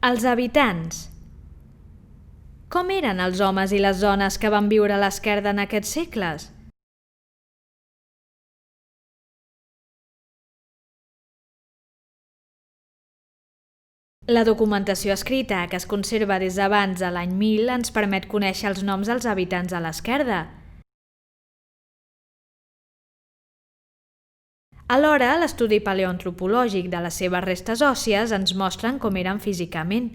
Els habitants. Com eren els homes i les dones que van viure a l'esquerda en aquests segles? La documentació escrita, que es conserva des d'abans de l'any 1000, ens permet conèixer els noms dels habitants de l'esquerda. Alhora, l'estudi paleoantropològic de les seves restes òssies ens mostren com eren físicament.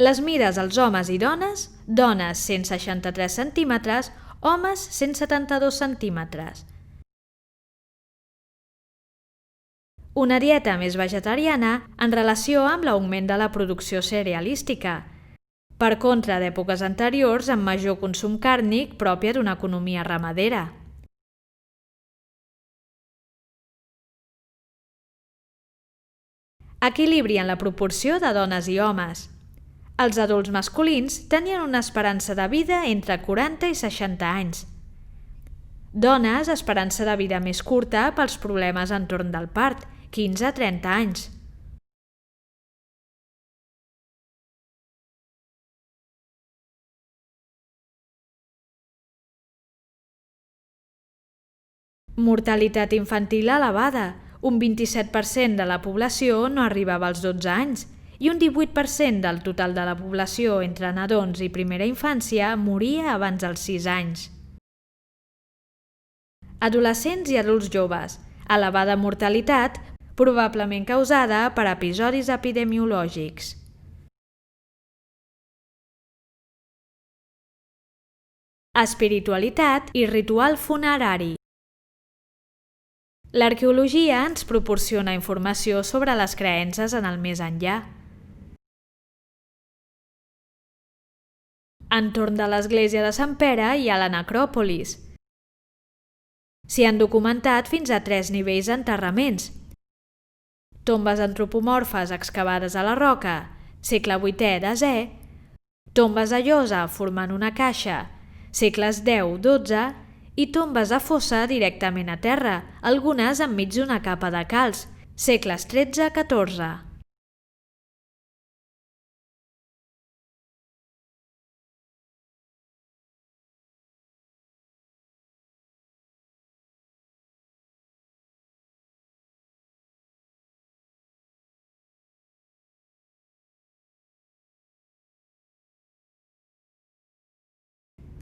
Les mides als homes i dones: dones 163 centímetres, homes 172 centímetres. Una dieta més vegetariana en relació amb l'augment de la producció cerealística. Per contra d'èpoques anteriors amb major consum càrnic pròpia d'una economia ramadera. Equilibri en la proporció de dones i homes. Els adults masculins tenien una esperança de vida entre 40 i 60 anys. Dones, esperança de vida més curta pels problemes entorn del part, 15 a 30 anys. Mortalitat infantil elevada. Un 27% de la població no arribava als 12 anys i un 18% del total de la població entre nadons i primera infància moria abans dels 6 anys. Adolescents i adults joves. Elevada mortalitat, probablement causada per episodis epidemiològics. Espiritualitat i ritual funerari. L'arqueologia ens proporciona informació sobre les creences en el més enllà. Entorn de l'església de Sant Pere hi ha la necròpolis. S'hi han documentat fins a 3 nivells d'enterraments. Tombes antropomorfes excavades a la roca, segle VIII desè, tombes a llosa formant una caixa, segles X-XII, i tombes a fossa directament a terra, algunes enmig d'una capa de calç, segles XIII-XIV.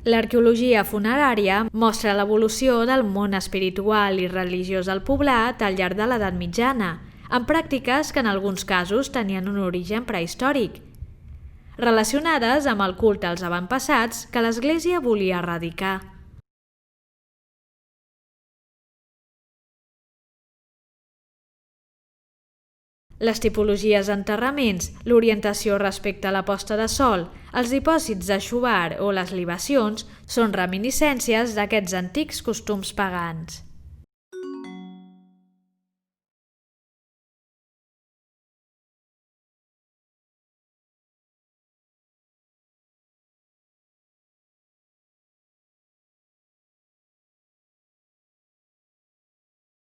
L'arqueologia funerària mostra l'evolució del món espiritual i religiós del poblat al llarg de l'edat mitjana, amb pràctiques que en alguns casos tenien un origen prehistòric, relacionades amb el culte als avantpassats que l'Església volia erradicar. Les tipologies d'enterraments, l'orientació respecte a la posta de sol, els dipòsits de xuvar o les libacions són reminiscències d'aquests antics costums pagans.